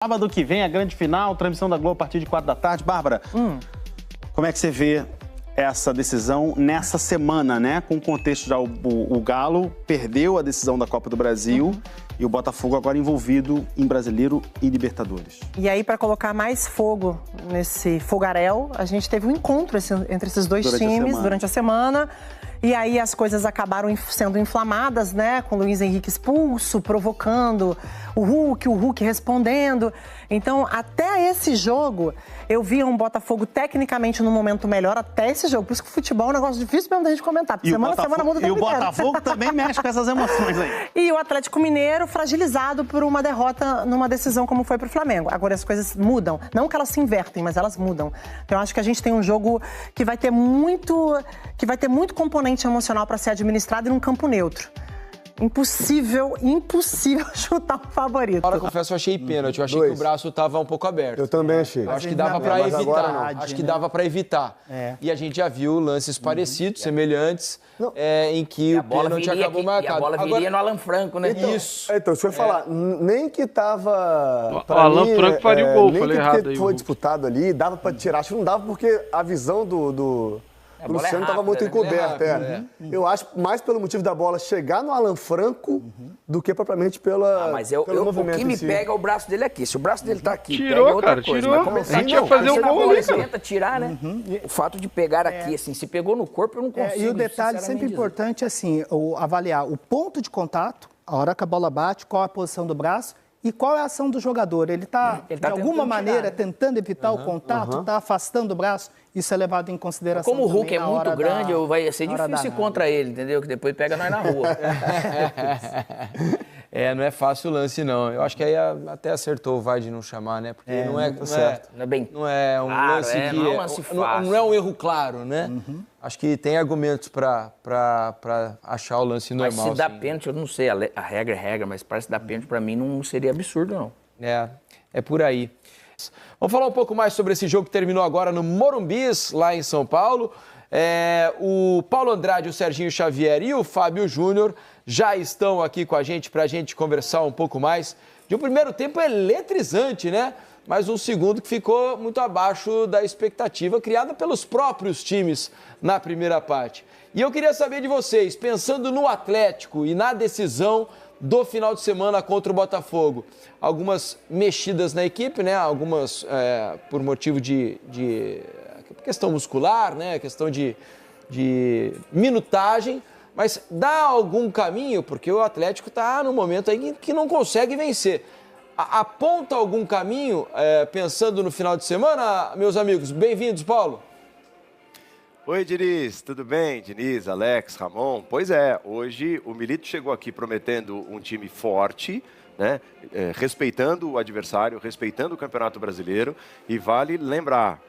Sábado que vem, a grande final, transmissão da Globo a partir de 4 da tarde. Bárbara, como é que você vê essa decisão nessa semana, né? Com o contexto já, o Galo perdeu a decisão da Copa do Brasil e o Botafogo agora envolvido em Brasileiro e Libertadores. E aí, para colocar mais fogo nesse fogaréu, a gente teve um encontro entre esses dois times durante a semana. E aí as coisas acabaram sendo inflamadas, né? Com o Luiz Henrique expulso, provocando o Hulk respondendo. Então, até esse jogo, eu via um Botafogo tecnicamente num momento melhor, até esse jogo. Por isso que o futebol é um negócio difícil mesmo da gente comentar. Porque semana muda o tempo inteiro. E o Botafogo também mexe com essas emoções aí. E o Atlético Mineiro fragilizado por uma derrota numa decisão como foi para o Flamengo. Agora as coisas mudam. Não que elas se invertem, mas elas mudam. Então, eu acho que a gente tem um jogo que vai ter muito componente emocional para ser administrado em um campo neutro. Impossível chutar o favorito. Agora, confesso, eu achei pênalti. Eu achei que o braço estava um pouco aberto. Eu também achei. Eu acho que dava para evitar. Acho que dava para evitar. E a gente já viu lances parecidos, semelhantes, em que o pênalti acabou marcado. E a bola viria no Alan Franco, né? Isso. Então, isso eu ia falar. Nem que tava... O Alan Franco faria o gol, falei errado aí. Nem que foi disputado ali, dava para tirar. Acho que não dava porque a visão do Luciano estava muito encoberta. Eu acho mais pelo motivo da bola chegar no Alan Franco do que propriamente pelo movimento. O que me pega é o braço dele aqui. Se o braço dele tá aqui, tirou, pega outra cara, coisa. tirou. Começar A gente ia fazer o gol ali, cara. Tenta tirar, né? O fato de pegar aqui, assim, se pegou no corpo, eu não consigo. E o detalhe sempre importante é assim, avaliar o ponto de contato, a hora que a bola bate, qual a posição do braço e qual é a ação do jogador. Ele está, de alguma maneira, tentando evitar o contato, está afastando o braço. Isso é levado em consideração. Como o Hulk é muito grande, vai ser difícil contra ele, entendeu? Que depois pega nós na rua. Não é fácil o lance, não. Eu acho que aí até acertou o VAR de não chamar, né? Porque não é um lance que... Não é um lance fácil. Não é um erro claro, né? Acho que tem argumentos para achar o lance normal. Mas se dá assim. pênalti, eu não sei, a regra é regra, mas parece que dar pênalti pra mim não seria absurdo, não. É por aí. Vamos falar um pouco mais sobre esse jogo que terminou agora no Morumbis, lá em São Paulo. O Paulo Andrade, o Serginho Xavier e o Fábio Júnior já estão aqui com a gente para a gente conversar um pouco mais de um primeiro tempo eletrizante, né? Mas um segundo que ficou muito abaixo da expectativa criada pelos próprios times na primeira parte. E eu queria saber de vocês, pensando no Atlético e na decisão do final de semana contra o Botafogo, algumas mexidas na equipe, né? Algumas por motivo de questão muscular, né? Questão de minutagem, mas dá algum caminho, porque o Atlético está no momento aí que não consegue vencer. Aponta algum caminho, pensando no final de semana, meus amigos? Bem-vindos, Paulo. Oi, Diniz, tudo bem? Diniz, Alex, Ramon. Pois é, hoje o Milito chegou aqui prometendo um time forte, né? Respeitando o adversário, respeitando o Campeonato Brasileiro. E vale lembrar,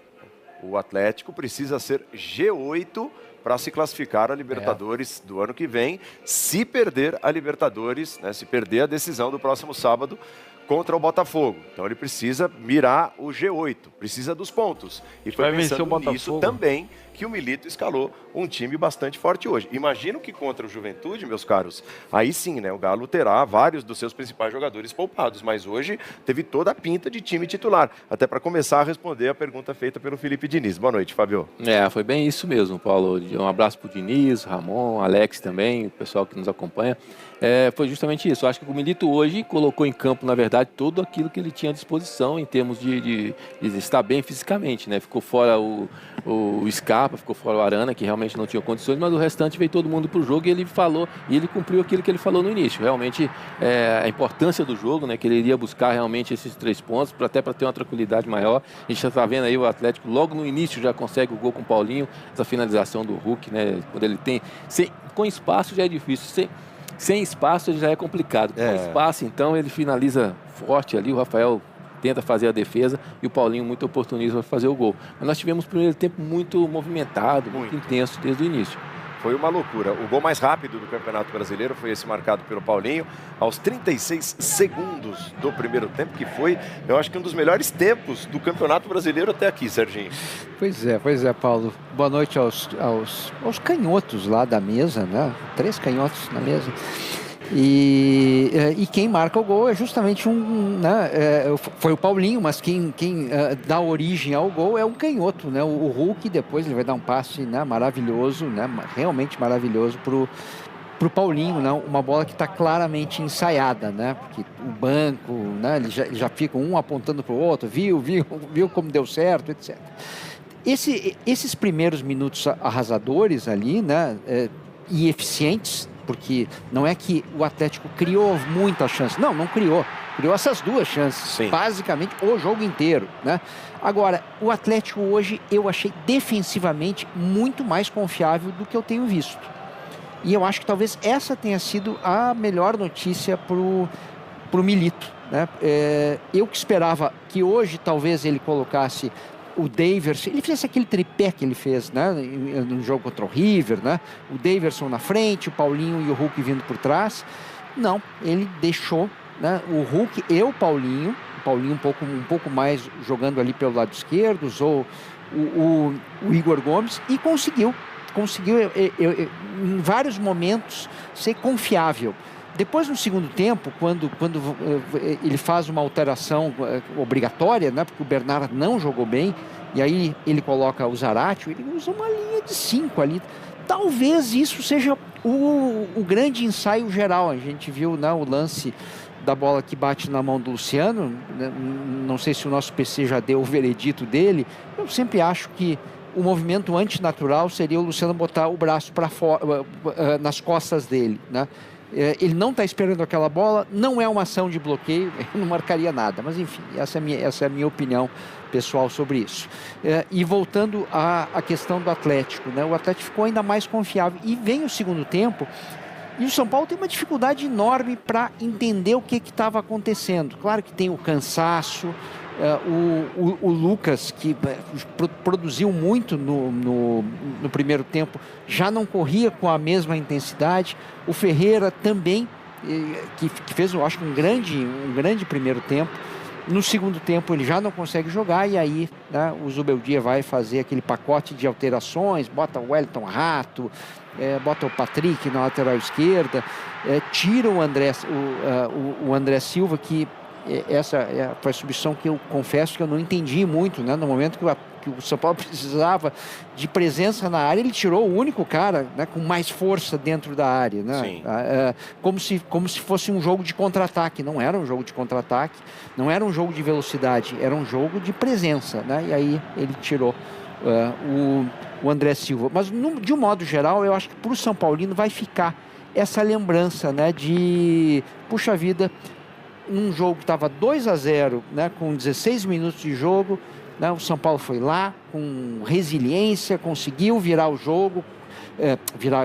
o Atlético precisa ser G8 para se classificar a Libertadores do ano que vem, se perder a Libertadores, né? Se perder a decisão do próximo sábado contra o Botafogo. Então ele precisa mirar o G8, precisa dos pontos. E foi pensando nisso também que o Milito escalou um time bastante forte hoje. Imagino que contra o Juventude, meus caros, aí sim, né, o Galo terá vários dos seus principais jogadores poupados, mas hoje teve toda a pinta de time titular. Até para começar a responder a pergunta feita pelo Felipe Diniz. Boa noite, Fábio. Foi bem isso mesmo, Paulo. Um abraço para o Diniz, Ramon, Alex também, o pessoal que nos acompanha. Foi justamente isso. Eu acho que o Milito hoje colocou em campo, na verdade, tudo aquilo que ele tinha à disposição em termos de estar bem fisicamente, né? Ficou fora o Scarpa, ficou fora o Arana, que realmente não tinha condições, mas o restante veio todo mundo para o jogo e ele falou, e ele cumpriu aquilo que ele falou no início. Realmente, a importância do jogo, né? Que ele iria buscar realmente esses 3 pontos, até para ter uma tranquilidade maior. A gente já está vendo aí o Atlético, logo no início já consegue o gol com o Paulinho, essa finalização do Hulk, né? Quando ele tem... com espaço já é difícil, sem espaço já é complicado. Com espaço, então, ele finaliza forte ali, o Rafael tenta fazer a defesa e o Paulinho muito oportunista para fazer o gol. Mas nós tivemos um primeiro tempo muito movimentado, muito intenso desde o início. Foi uma loucura. O gol mais rápido do Campeonato Brasileiro foi esse marcado pelo Paulinho, aos 36 segundos do primeiro tempo, que foi, eu acho que um dos melhores tempos do Campeonato Brasileiro até aqui, Serginho. Pois é, Paulo. Boa noite aos canhotos lá da mesa, né? 3 canhotos na mesa. E quem marca o gol é justamente foi o Paulinho, mas quem dá origem ao gol é um canhoto, né? O Hulk, depois ele vai dar um passe, né, maravilhoso, né, realmente maravilhoso pro Paulinho, né? Uma bola que está claramente ensaiada, né? Porque o banco, né, eles já ficam um apontando para o outro, viu como deu certo, etc. Esses primeiros minutos arrasadores ali, né, e eficientes, porque não é que o Atlético criou muitas chances, não criou essas duas chances, sim, basicamente o jogo inteiro, né? Agora, o Atlético hoje eu achei defensivamente muito mais confiável do que eu tenho visto. E eu acho que talvez essa tenha sido a melhor notícia pro Milito, né? Eu que esperava que hoje talvez ele colocasse o Daverson, ele fizesse aquele tripé que ele fez, né, no jogo contra o River, né? O Daverson na frente, o Paulinho e o Hulk vindo por trás. Não, ele deixou, né, o Hulk e o Paulinho um pouco mais jogando ali pelo lado esquerdo, usou o Igor Gomes e conseguiu em vários momentos ser confiável. Depois, no segundo tempo, quando ele faz uma alteração obrigatória, né, porque o Bernard não jogou bem, e aí ele coloca o Zaratio, ele usa uma linha de 5 ali. Talvez isso seja o grande ensaio geral. A gente viu, né, o lance da bola que bate na mão do Luciano, né, não sei se o nosso PC já deu o veredito dele. Eu sempre acho que o movimento antinatural seria o Luciano botar o braço para fora, nas costas dele, né? Ele não está esperando aquela bola, não é uma ação de bloqueio, eu não marcaria nada, mas enfim, essa é a minha opinião pessoal sobre isso. E voltando à questão do Atlético, né? O Atlético ficou ainda mais confiável e vem o segundo tempo e o São Paulo tem uma dificuldade enorme para entender o que estava acontecendo. Claro que tem o cansaço, o Lucas, que produziu muito no primeiro tempo, já não corria com a mesma intensidade. O Ferreira também, que fez, eu acho, um grande primeiro tempo. No segundo tempo ele já não consegue jogar e aí, né, o Zubeldia vai fazer aquele pacote de alterações, bota o Wellington Rato, bota o Patrick na lateral esquerda, tira o André Silva, que essa foi a substituição que eu confesso que eu não entendi muito, né? No momento que o São Paulo precisava de presença na área, ele tirou o único cara, né, com mais força dentro da área, né? Como se fosse um jogo de contra-ataque. Não era um jogo de contra-ataque, não era um jogo de velocidade, era um jogo de presença, né? E aí ele tirou o André Silva. Mas de um modo geral, eu acho que para o São Paulino vai ficar essa lembrança, né, de, puxa vida, um jogo que estava 2-0, né, com 16 minutos de jogo, né, o São Paulo foi lá com resiliência, conseguiu virar o jogo,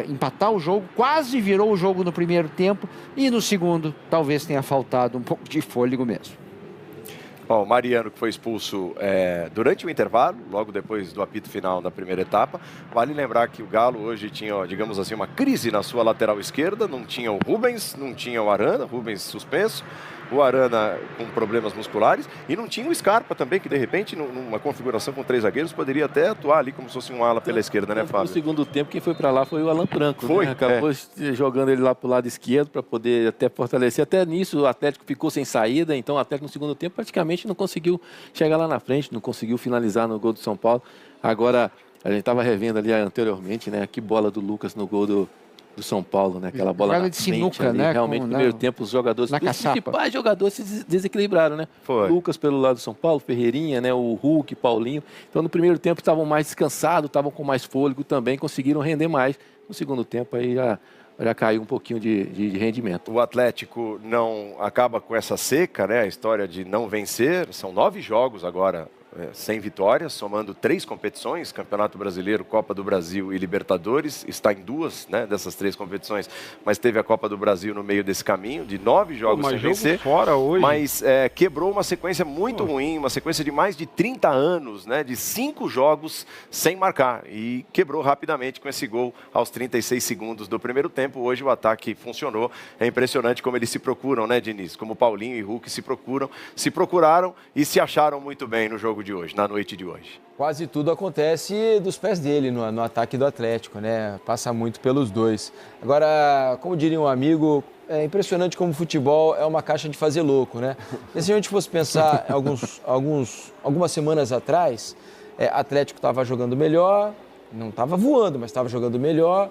empatar o jogo, quase virou o jogo no primeiro tempo e no segundo talvez tenha faltado um pouco de fôlego mesmo. Bom, o Mariano, que foi expulso durante o intervalo, logo depois do apito final da primeira etapa. Vale lembrar que o Galo hoje tinha, digamos assim, uma crise na sua lateral esquerda. Não tinha o Rubens, não tinha o Arana, Rubens suspenso. O Arana com problemas musculares e não tinha o Scarpa também, que de repente, numa configuração com 3 zagueiros, poderia até atuar ali como se fosse um ala pela esquerda, né, Fábio? No segundo tempo, quem foi para lá foi o Alan Franco. Foi, né? Acabou jogando ele lá para o lado esquerdo para poder até fortalecer. Até nisso o Atlético ficou sem saída, então o Atlético no segundo tempo praticamente não conseguiu chegar lá na frente, não conseguiu finalizar no gol do São Paulo. Agora, a gente estava revendo ali anteriormente, né, que bola do Lucas no gol do São Paulo, né? Aquela bola na de sinuca, ali, né? Realmente, no primeiro tempo, os jogadores, os principais jogadores se desequilibraram, né? Foi. Lucas pelo lado do São Paulo, Ferreirinha, né? O Hulk, Paulinho. Então, no primeiro tempo, estavam mais descansados, estavam com mais fôlego também, conseguiram render mais. No segundo tempo, aí já caiu um pouquinho de rendimento. O Atlético não acaba com essa seca, né? A história de não vencer. São 9 jogos agora sem vitórias, somando 3 competições, Campeonato Brasileiro, Copa do Brasil e Libertadores. Está em 2, né, dessas 3 competições, mas teve a Copa do Brasil no meio desse caminho, de 9 jogos sem vencer. Fora hoje. Mas quebrou uma sequência muito ruim, uma sequência de mais de 30 anos, né, de 5 jogos sem marcar. E quebrou rapidamente com esse gol aos 36 segundos do primeiro tempo. Hoje o ataque funcionou. É impressionante como eles se procuram, né, Diniz? Como Paulinho e Hulk se procuraram e se acharam muito bem no jogo de hoje, na noite de hoje. Quase tudo acontece dos pés dele no ataque do Atlético, né? Passa muito pelos dois. Agora, como diria um amigo, É impressionante como o futebol é uma caixa de fazer louco, né? E se a gente fosse pensar algumas semanas atrás, Atlético estava jogando melhor, não estava voando, mas estava jogando melhor,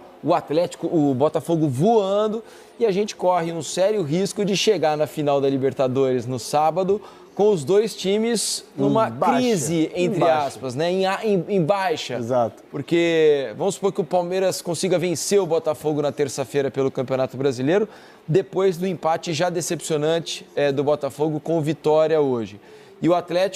o Botafogo voando, e a gente corre um sério risco de chegar na final da Libertadores no sábado com os dois times numa crise, entre aspas, né? Em baixa. Exato. Porque vamos supor que o Palmeiras consiga vencer o Botafogo na terça-feira pelo Campeonato Brasileiro, depois do empate já decepcionante do Botafogo com o Vitória hoje. E o Atlético